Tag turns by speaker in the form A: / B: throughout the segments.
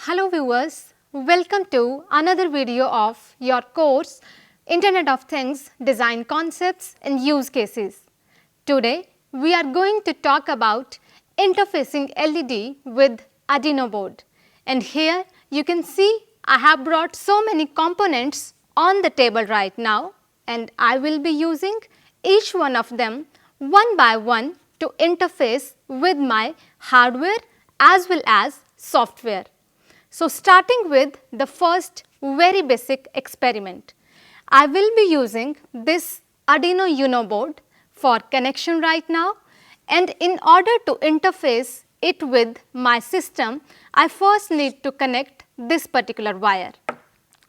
A: Hello viewers, welcome to another video of your course Internet of Things Design Concepts and Use Cases. Today we are going to talk about interfacing LED with Arduino board, and here you can see I have brought so many components on the table right now, and I will be using each one of them one by one to interface with my hardware as well as software. So, starting with the first very basic experiment, I will be using this Arduino Uno board for connection right now, and in order to interface it with my system, I first need to connect this particular wire.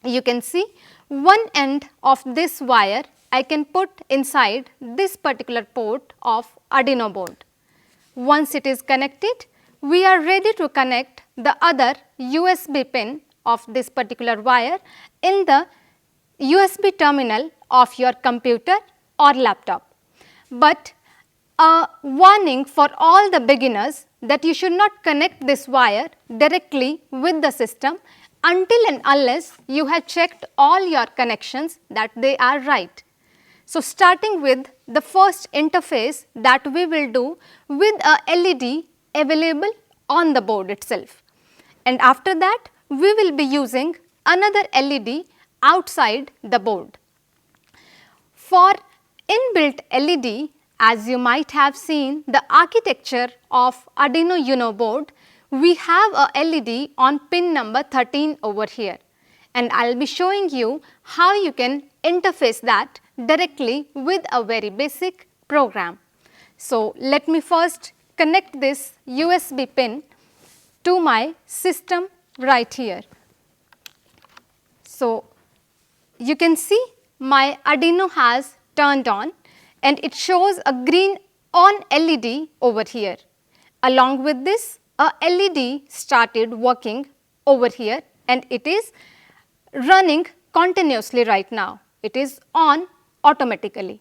A: You can see one end of this wire I can put inside this particular port of Arduino board. Once it is connected, we are ready to connect the other USB pin of this particular wire in the USB terminal of your computer or laptop. But a warning for all the beginners that you should not connect this wire directly with the system until and unless you have checked all your connections that they are right. So, starting with the first interface that we will do with a LED available on the board itself, and after that we will be using another LED outside the board. For inbuilt LED, as you might have seen the architecture of Arduino Uno board, we have a LED on pin number 13 over here, and I will be showing you how you can interface that directly with a very basic program. So, let me first connect this USB pin to my system right here. So, you can see my Arduino has turned on and it shows a green on LED over here. Along with this, a LED started working over here and it is running continuously right now. It is on automatically,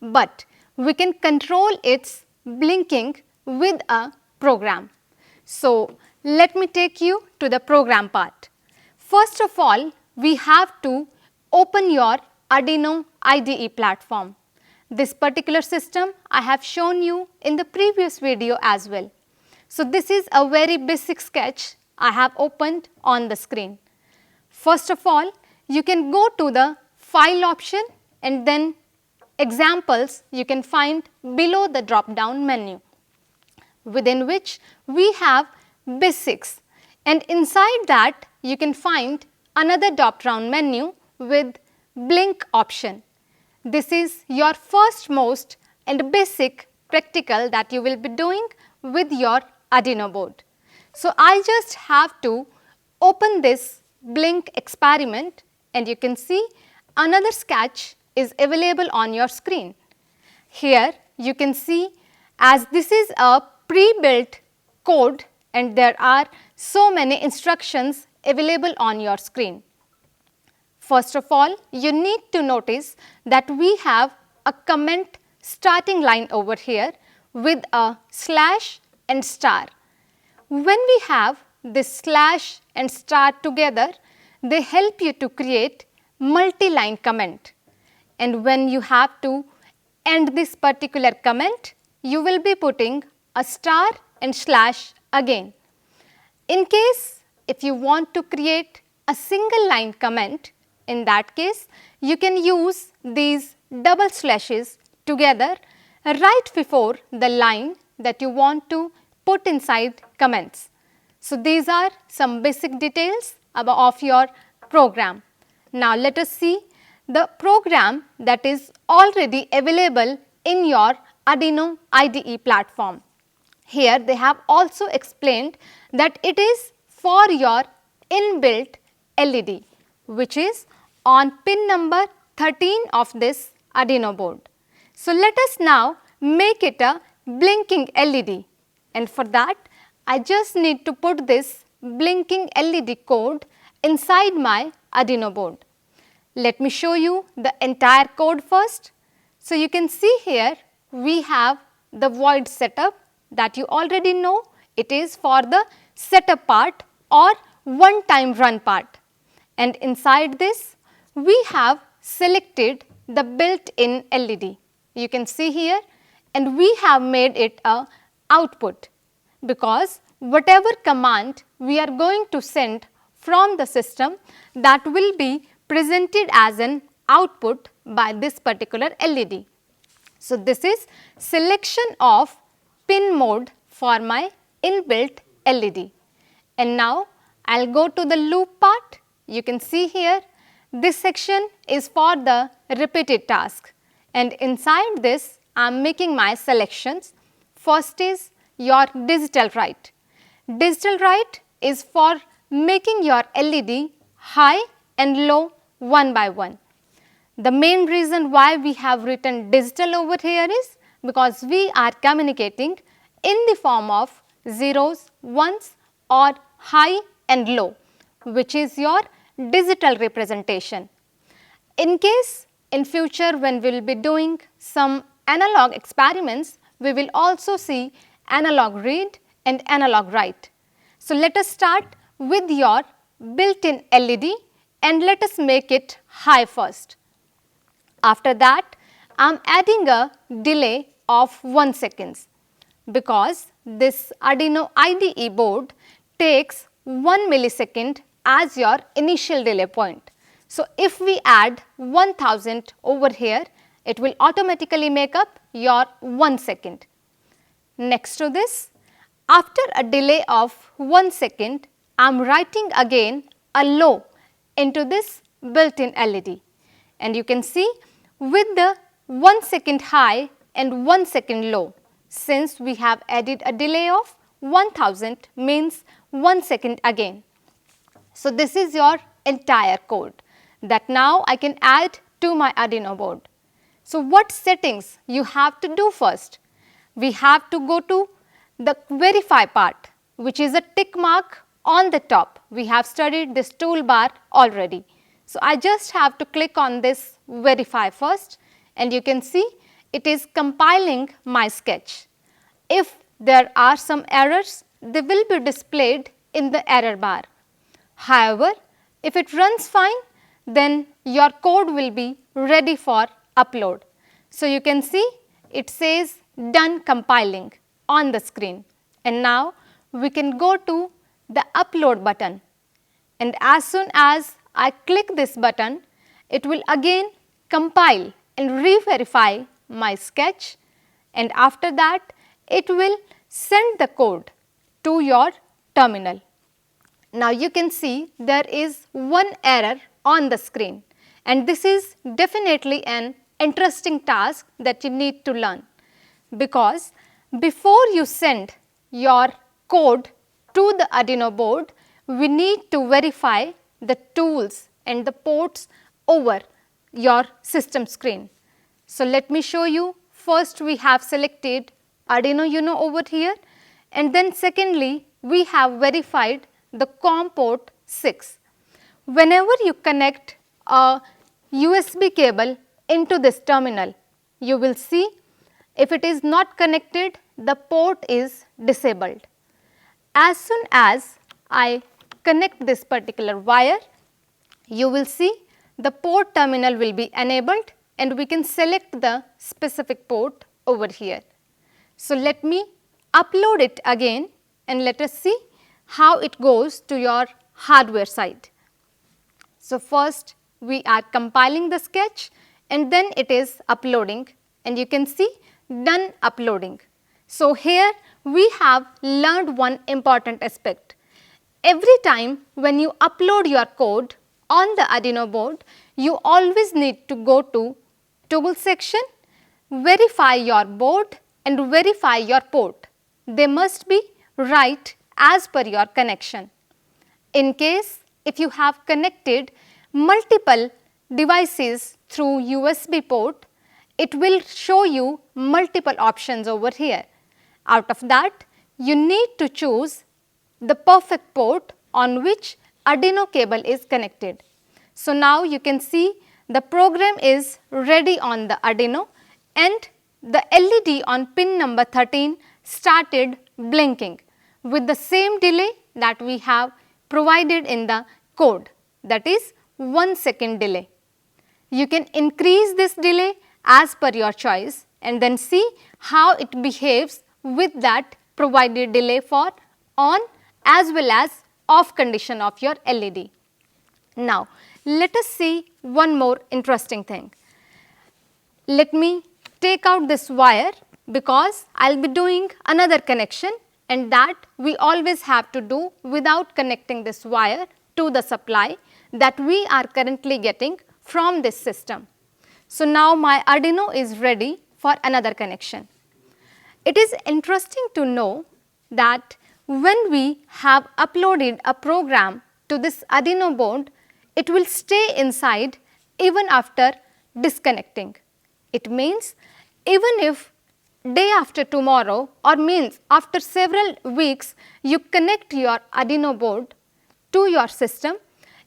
A: but we can control its blinking with a program. So, let me take you to the program part. First of all, we have to open your Arduino IDE platform. This particular system I have shown you in the previous video as well. So, this is a very basic sketch I have opened on the screen. First of all, you can go to the file option and then examples you can find below the drop down menu, within which we have basics, and inside that you can find another drop down menu with blink option. This is your first most and basic practical that you will be doing with your Arduino board. So, I just have to open this blink experiment and you can see another sketch is available on your screen. Here you can see, as this is a pre-built code and there are so many instructions available on your screen. First of all, you need to notice that we have a comment starting line over here with a slash and star. When we have this slash and star together, they help you to create multi-line comment, and when you have to end this particular comment, you will be putting a star and slash again. In case if you want to create a single line comment, in that case you can use these double slashes together right before the line that you want to put inside comments. So, these are some basic details of your program. Now, let us see the program that is already available in your Arduino IDE platform. Here they have also explained that it is for your inbuilt LED, which is on pin number 13 of this Arduino board. So, let us now make it a blinking LED, and for that I just need to put this blinking LED code inside my Arduino board. Let me show you the entire code first. So, you can see here we have the void setup that you already know. It is for the setup part or one-time run part, and inside this we have selected the built-in LED. You can see here, and we have made it a output, because whatever command we are going to send from the system, that will be presented as an output by this particular LED. So, this is selection of pin mode for my inbuilt LED. And now I will go to the loop part. You can see here, this section is for the repeated task, and inside this I am making my selections. First is your digital write. Digital write is for making your LED high and low one by one. The main reason why we have written digital over here is because we are communicating in the form of zeros, ones, or high and low, which is your digital representation. In case in future when we will be doing some analog experiments, we will also see analog read and analog write. So, let us start with your built-in LED and let us make it high first. After that, I am adding a delay of 1 second, because this Arduino IDE board takes 1 millisecond as your initial delay point. So, if we add 1000 over here, it will automatically make up your 1 second. Next to this, after a delay of 1 second, I am writing again a low into this built-in LED, and you can see with the 1 second high and 1 second low, since we have added a delay of 1000 means 1 second again. So, this is your entire code that now I can add to my Arduino board. So, what settings you have to do first? We have to go to the verify part, which is a tick mark on the top. We have studied this toolbar already. So, I just have to click on this verify first, and you can see it is compiling my sketch. If there are some errors, they will be displayed in the error bar. However, if it runs fine, then your code will be ready for upload. So, you can see it says done compiling on the screen, and now we can go to the upload button, and as soon as I click this button, it will again compile and re-verify my sketch, and after that it will send the code to your terminal. Now, you can see there is one error on the screen, and this is definitely an interesting task that you need to learn, because before you send your code to the Arduino board, we need to verify the tools and the ports over your system screen. So, let me show you. First, we have selected Arduino Uno over here, and then secondly, we have verified the COM port 6. Whenever you connect a USB cable into this terminal, you will see if it is not connected, the port is disabled. As soon as I connect this particular wire, you will see the port terminal will be enabled, and we can select the specific port over here. So, let me upload it again, and let us see how it goes to your hardware side. So, first we are compiling the sketch, and then it is uploading, and you can see done uploading. So, here we have learned one important aspect. Every time when you upload your code on the Arduino board, you always need to go to tool section, verify your board and verify your port. They must be right as per your connection. In case if you have connected multiple devices through USB port, it will show you multiple options over here. Out of that, you need to choose the perfect port on which Arduino cable is connected. So, now you can see the program is ready on the Arduino, and the LED on pin number 13 started blinking with the same delay that we have provided in the code, that is 1 second delay. You can increase this delay as per your choice and then see how it behaves with that provided delay for on as well as off condition of your LED. Now, let us see one more interesting thing. Let me take out this wire because I will be doing another connection, and that we always have to do without connecting this wire to the supply that we are currently getting from this system. So, now my Arduino is ready for another connection. It is interesting to know that when we have uploaded a program to this Arduino board, it will stay inside even after disconnecting. It means even if day after tomorrow or means after several weeks you connect your Arduino board to your system,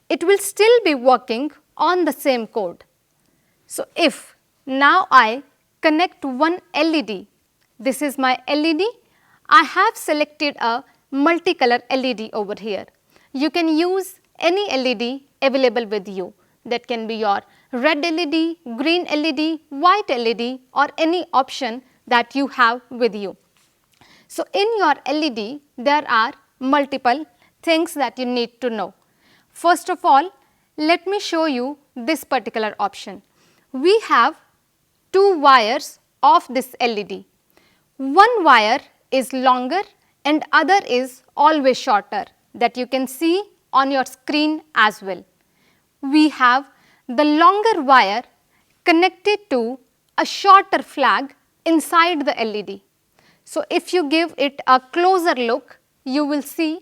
A: it will still be working on the same code. So, if now I connect one LED, this is my LED, I have selected a multicolor LED over here. You can use any LED available with you, that can be your red LED, green LED, white LED or any option that you have with you. So, in your LED there are multiple things that you need to know. First of all, let me show you this particular option. We have two wires of this LED. One wire is longer and other is always shorter, that you can see on your screen as well. We have the longer wire connected to a shorter flag inside the LED. So, if you give it a closer look, you will see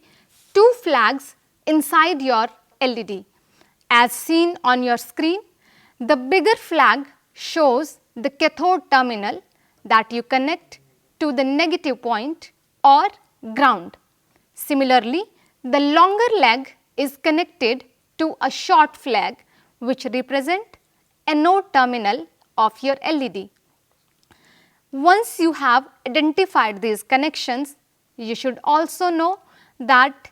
A: two flags inside your LED. As seen on your screen, the bigger flag shows the cathode terminal that you connect to the negative point or ground. Similarly, the longer leg is connected to a short flag which represent anode terminal of your LED. Once you have identified these connections, you should also know that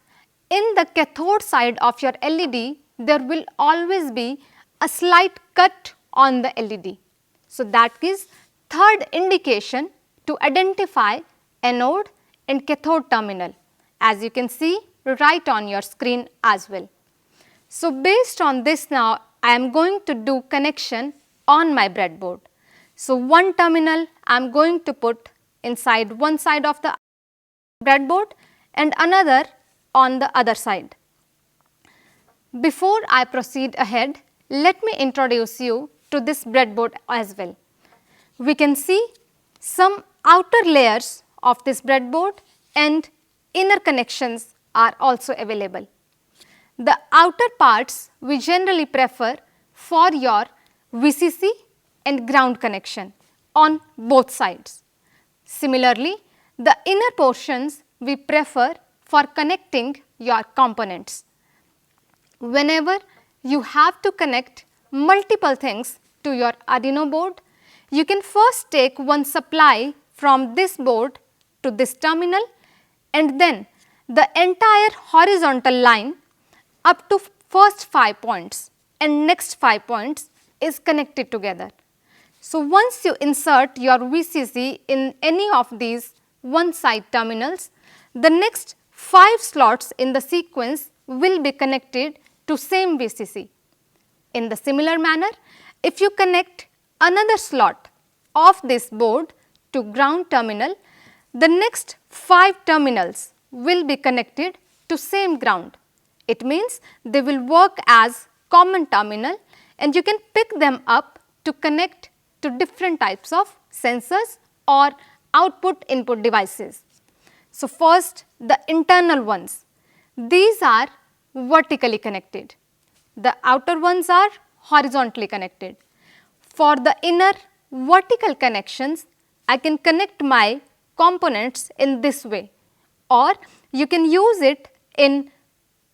A: in the cathode side of your LED, there will always be a slight cut on the LED. So, that is third indication to identify anode and cathode terminal, as you can see right on your screen as well. So, based on this, now I am going to do connection on my breadboard. So, one terminal I am going to put inside one side of the breadboard and another on the other side. Before I proceed ahead, let me introduce you to this breadboard as well. We can see some outer layers of this breadboard and inner connections are also available. The outer parts we generally prefer for your VCC and ground connection on both sides. Similarly, the inner portions we prefer for connecting your components. Whenever you have to connect multiple things to your Arduino board, you can first take one supply from this board to this terminal, and then the entire horizontal line up to first 5 points and next 5 points is connected together. So, once you insert your VCC in any of these one side terminals, the next 5 slots in the sequence will be connected to same VCC. In the similar manner, if you connect another slot of this board to ground terminal, the next 5 terminals will be connected to same ground. It means they will work as common terminal and you can pick them up to connect to different types of sensors or output input devices. So, first the internal ones, these are vertically connected, the outer ones are horizontally connected. For the inner vertical connections, I can connect my components in this way, or you can use it in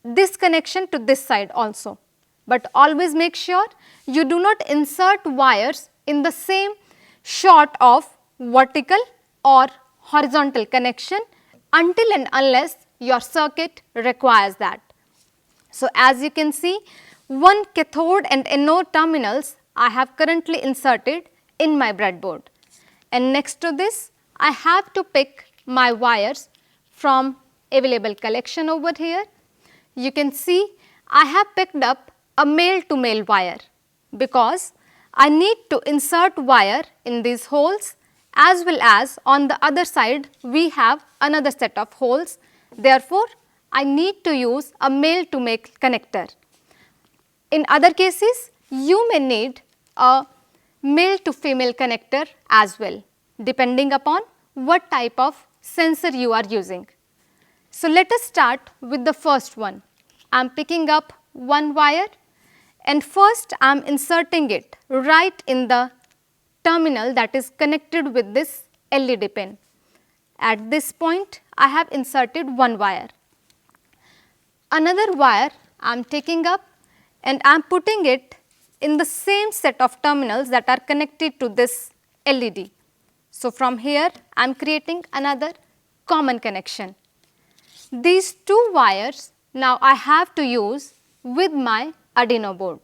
A: this connection to this side also. But always make sure you do not insert wires in the same short of vertical or horizontal connection until and unless your circuit requires that. So, as you can see, one cathode and anode terminals I have currently inserted in my breadboard, and next to this I have to pick my wires from available collection over here. You can see I have picked up a male to male wire because I need to insert wire in these holes, as well as on the other side we have another set of holes. Therefore, I need to use a male to male connector. In other cases, you may need a male to female connector as well, depending upon what type of sensor you are using. So, let us start with the first one. I am picking up one wire, and first I am inserting it right in the terminal that is connected with this LED pin. At this point, I have inserted one wire. Another wire I am taking up and I am putting it in the same set of terminals that are connected to this LED. So, from here I am creating another common connection. These two wires now I have to use with my Arduino board.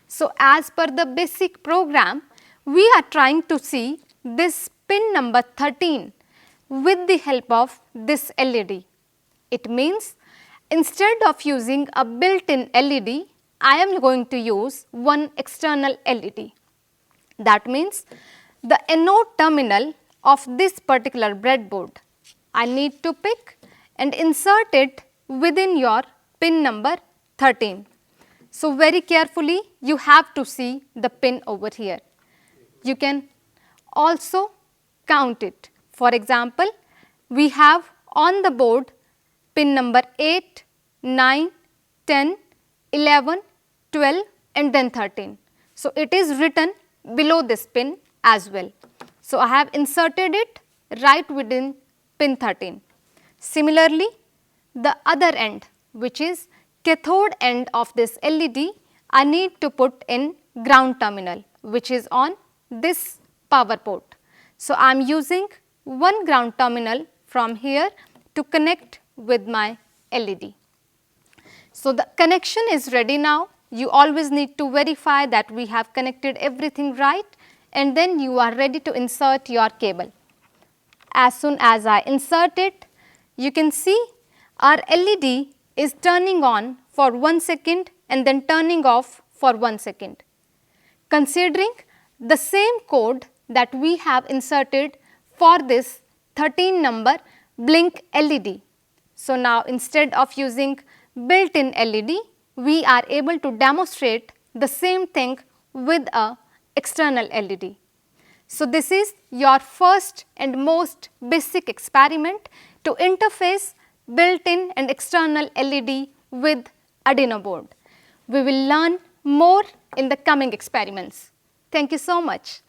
A: So, as per the basic program, we are trying to see this pin number 13 with the help of this LED. It means instead of using a built-in LED, I am going to use one external LED. That means the anode terminal of this particular breadboard, I need to pick and insert it within your pin number 13. So, very carefully you have to see the pin over here. You can also count it. For example, we have on the board pin number 8, 9, 10, 11, 12 and then 13. So, it is written below this pin as well. So, I have inserted it right within pin 13. Similarly, the other end, which is cathode end of this LED, I need to put in ground terminal, which is on this power port. So, I am using one ground terminal from here to connect with my LED. So, the connection is ready now. You always need to verify that we have connected everything right, and then you are ready to insert your cable. As soon as I insert it, you can see our LED is turning on for 1 second and then turning off for 1 second. Considering the same code that we have inserted for this 13 number blink LED. So, now instead of using built-in LED, we are able to demonstrate the same thing with a external LED. So, this is your first and most basic experiment to interface built-in and external LED with Arduino board. We will learn more in the coming experiments. Thank you so much.